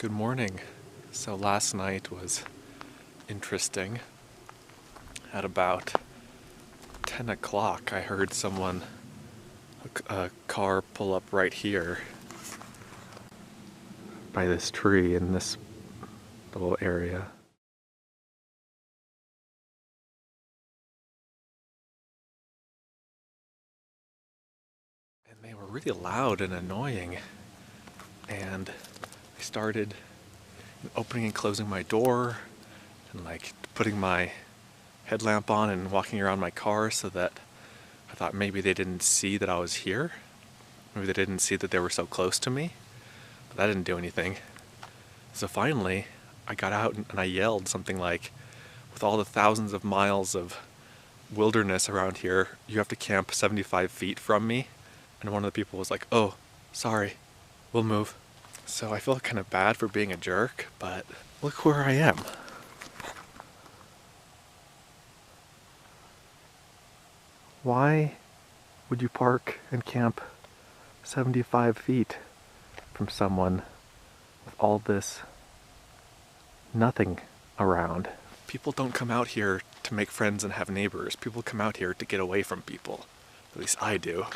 Good morning. So last night was interesting. At about 10 o'clock, I heard a car pull up right here by this tree in this little area. And they were really loud and annoying. And I started opening and closing my door and putting my headlamp on and walking around my car so that I thought maybe they didn't see that I was here. Maybe they didn't see that they were so close to me. But that didn't do anything. So finally, I got out and I yelled something like, with all the thousands of miles of wilderness around here, you have to camp 75 feet from me. And one of the people was like, oh, sorry, we'll move. So I feel kind of bad for being a jerk, but look where I am. Why would you park and camp 75 feet from someone with all this nothing around? People don't come out here to make friends and have neighbors. People come out here to get away from people. At least I do.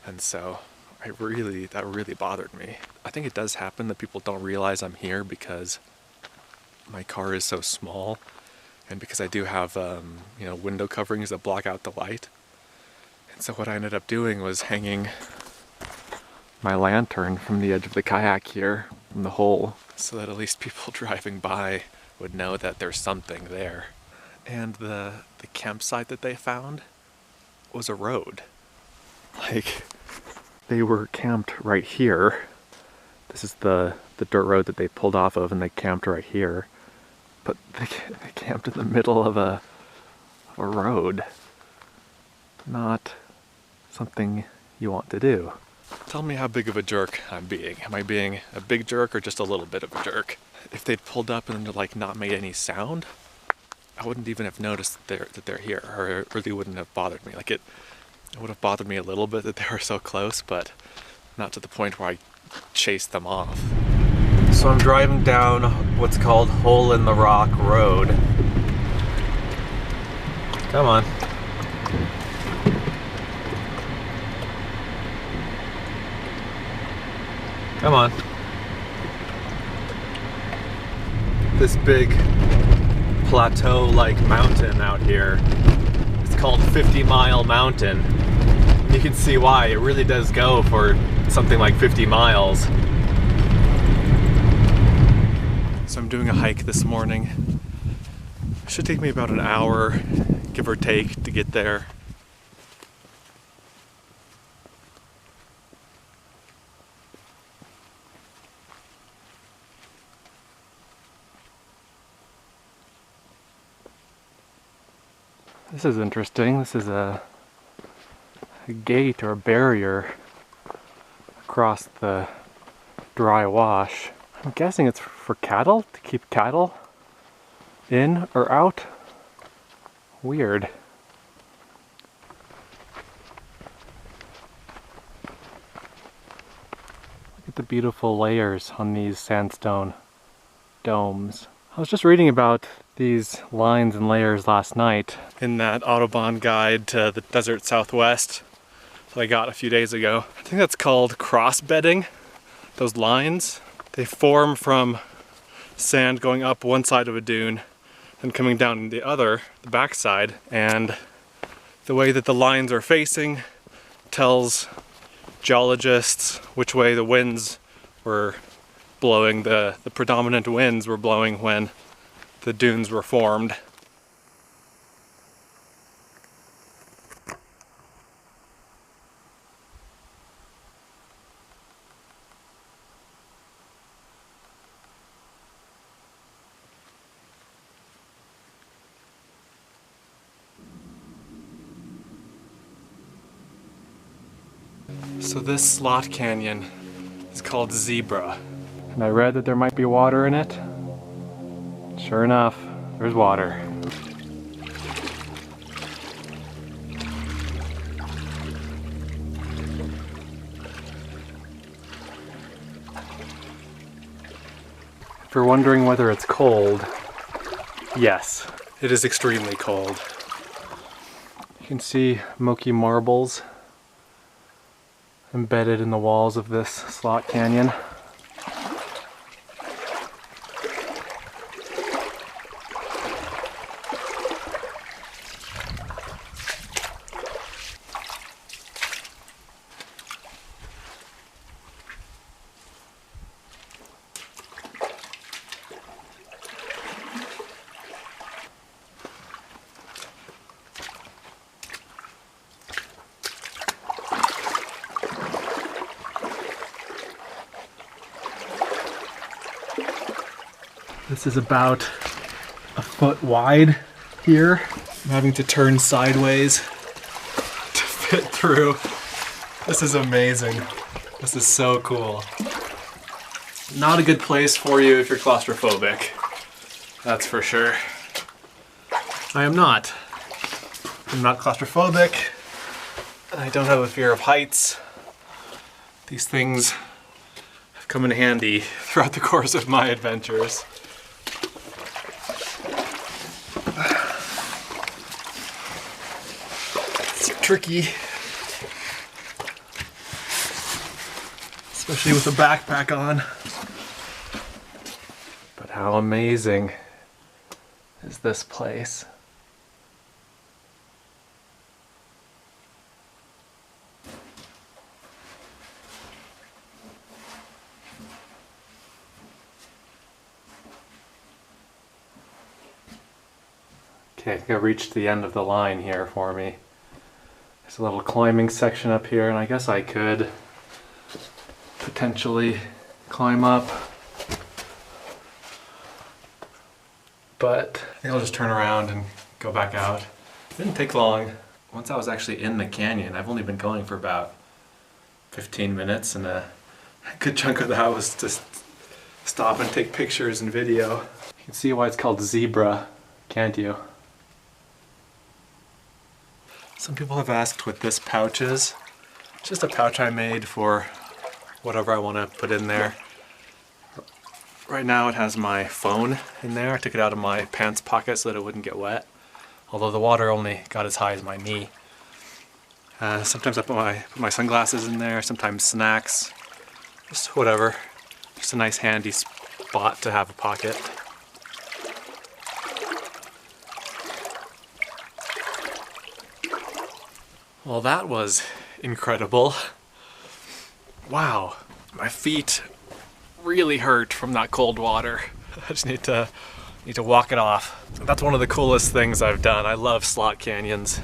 And so that really bothered me. I think it does happen that people don't realize I'm here because my car is so small and because I do have window coverings that block out the light. And so what I ended up doing was hanging my lantern from the edge of the kayak here from the hole so that at least people driving by would know that there's something there. And the campsite that they found was a road. They were camped right here. This is the dirt road that they pulled off of and they camped right here. But they camped in the middle of a road. Not something you want to do. Tell me how big of a jerk I'm being. Am I being a big jerk or just a little bit of a jerk? If they'd pulled up and not made any sound, I wouldn't even have noticed that they're here, or it really wouldn't have bothered me. It would have bothered me a little bit that they were so close, but not to the point where I chased them off. So I'm driving down what's called Hole in the Rock Road. Come on. Come on. This big plateau-like mountain out here. It's called 50 Mile Mountain. You can see why. It really does go for something like 50 miles. So I'm doing a hike this morning. It should take me about an hour, give or take, to get there. This is interesting. This is a gate or a barrier across the dry wash. I'm guessing it's for cattle, to keep cattle in or out. Weird. Look at the beautiful layers on these sandstone domes. I was just reading about these lines and layers last night in that Autobahn guide to the desert southwest that I got a few days ago. I think that's called cross-bedding. Those lines, they form from sand going up one side of a dune and coming down the backside. And the way that the lines are facing tells geologists which way the winds were blowing. The predominant winds were blowing when the dunes were formed. So this slot canyon is called Zebra. And I read that there might be water in it. Sure enough, there's water. If you're wondering whether it's cold, yes, it is extremely cold. You can see Moki marbles embedded in the walls of this slot canyon. This is about a foot wide here. I'm having to turn sideways to fit through. This is amazing. This is so cool. Not a good place for you if you're claustrophobic. That's for sure. I am not. I'm not claustrophobic. I don't have a fear of heights. These things have come in handy throughout the course of my adventures. Tricky, especially with a backpack on. But how amazing is this place? Okay, I think I reached the end of the line here for me. There's a little climbing section up here, and I guess I could potentially climb up. But I think I'll just turn around and go back out. It didn't take long. Once I was actually in the canyon, I've only been going for about 15 minutes, and a good chunk of that was to stop and take pictures and video. You can see why it's called zebra, can't you? Some people have asked what this pouch is. It's just a pouch I made for whatever I want to put in there. Right now it has my phone in there. I took it out of my pants pocket so that it wouldn't get wet, although the water only got as high as my knee. Sometimes I put my sunglasses in there, sometimes snacks, just whatever. Just a nice handy spot to have a pocket. Well, that was incredible. Wow, my feet really hurt from that cold water. I just need to walk it off. That's one of the coolest things I've done. I love slot canyons.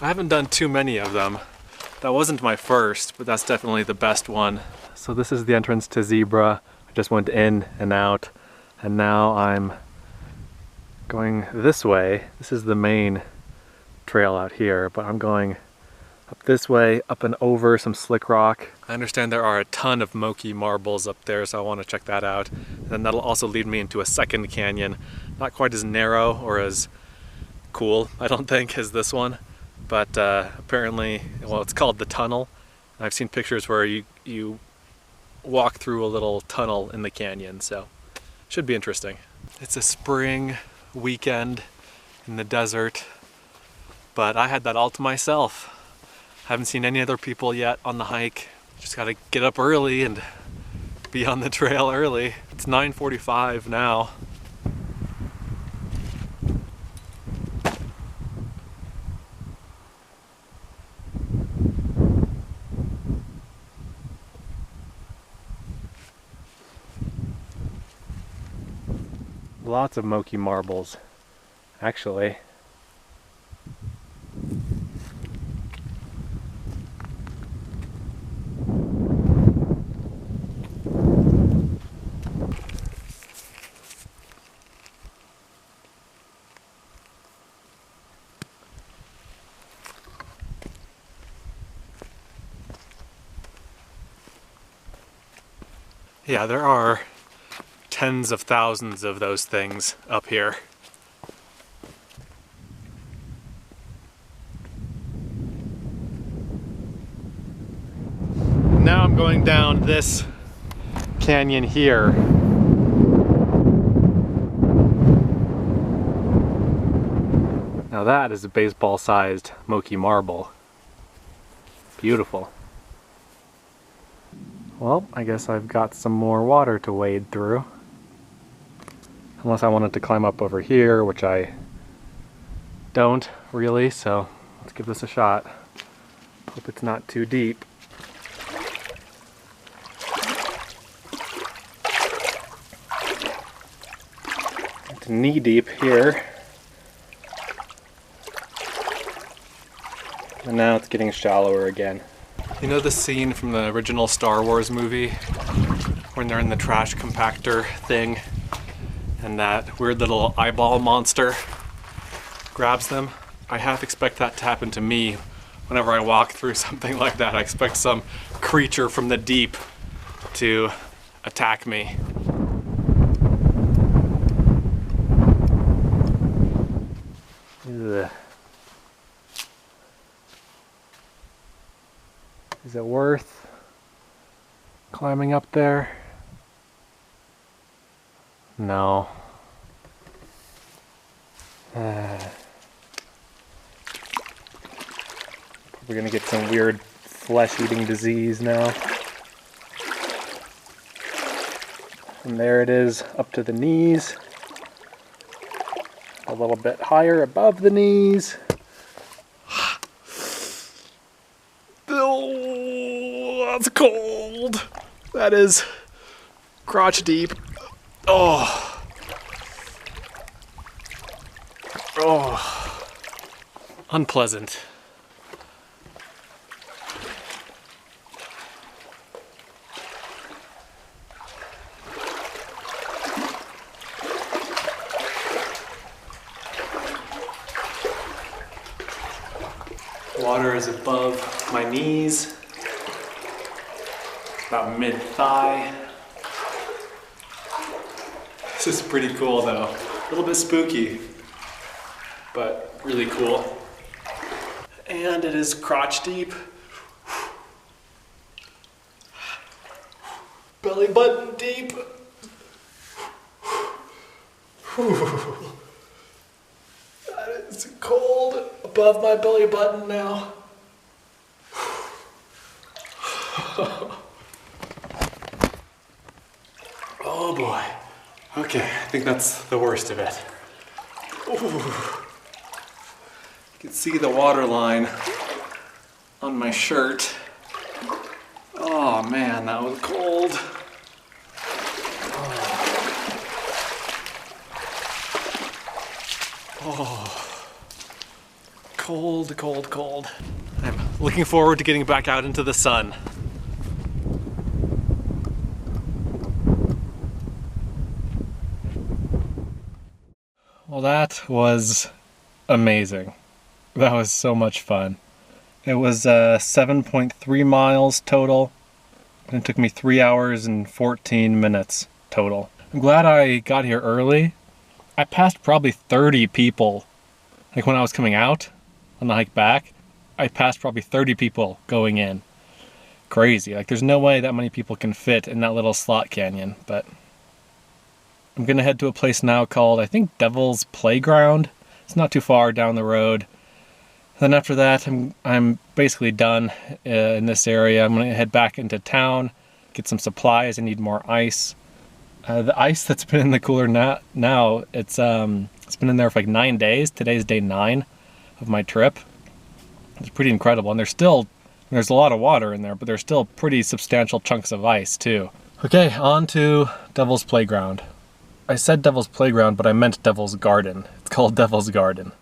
I haven't done too many of them. That wasn't my first, but that's definitely the best one. So this is the entrance to Zebra. I just went in and out, and now I'm going this way. This is the main trail out here, but I'm going up this way, up and over some slick rock. I understand there are a ton of Moki marbles up there, so I want to check that out. And then that'll also lead me into a second canyon. Not quite as narrow or as cool, I don't think, as this one. But apparently, well, it's called the tunnel. I've seen pictures where you walk through a little tunnel in the canyon, so should be interesting. It's a spring weekend in the desert, but I had that all to myself. Haven't seen any other people yet on the hike. Just gotta get up early and be on the trail early. It's 9:45 now. Lots of Moki marbles, actually. Yeah, there are tens of thousands of those things up here. Now I'm going down this canyon here. Now that is a baseball-sized Moki marble. Beautiful. Well, I guess I've got some more water to wade through. Unless I wanted to climb up over here, which I don't really, so let's give this a shot. Hope it's not too deep. It's knee deep here. And now it's getting shallower again. You know the scene from the original Star Wars movie when they're in the trash compactor thing and that weird little eyeball monster grabs them? I half expect that to happen to me whenever I walk through something like that. I expect some creature from the deep to attack me. Ugh. Is it worth climbing up there? No. We're gonna get some weird flesh-eating disease now. And there it is, up to the knees. A little bit higher above the knees. Oh, that's cold. That is crotch deep. Oh. Oh. Unpleasant. Water is above my knees, about mid-thigh. This is pretty cool though. A little bit spooky, but really cool. And it is crotch deep. Belly button deep. That is cold above my belly button now. Oh boy. Okay, I think that's the worst of it. Ooh. You can see the water line on my shirt. Oh man, that was cold. Oh. Cold, cold, cold. I'm looking forward to getting back out into the sun. Well, that was amazing. That was so much fun. It was 7.3 miles total, and it took me 3 hours and 14 minutes total. I'm glad I got here early. I passed probably 30 people. Like when I was coming out on the hike back, I passed probably 30 people going in. Crazy. Like there's no way that many people can fit in that little slot canyon, but I'm gonna head to a place now called, I think, Devil's Playground. It's not too far down the road. Then after that, I'm basically done in this area. I'm gonna head back into town, get some supplies. I need more ice. The ice that's been in the cooler now, it's been in there for like 9 days. Today's day 9 of my trip. It's pretty incredible, and there's a lot of water in there, but there's still pretty substantial chunks of ice too. Okay, on to Devil's Playground. I said Devil's Playground, but I meant Devil's Garden. It's called Devil's Garden.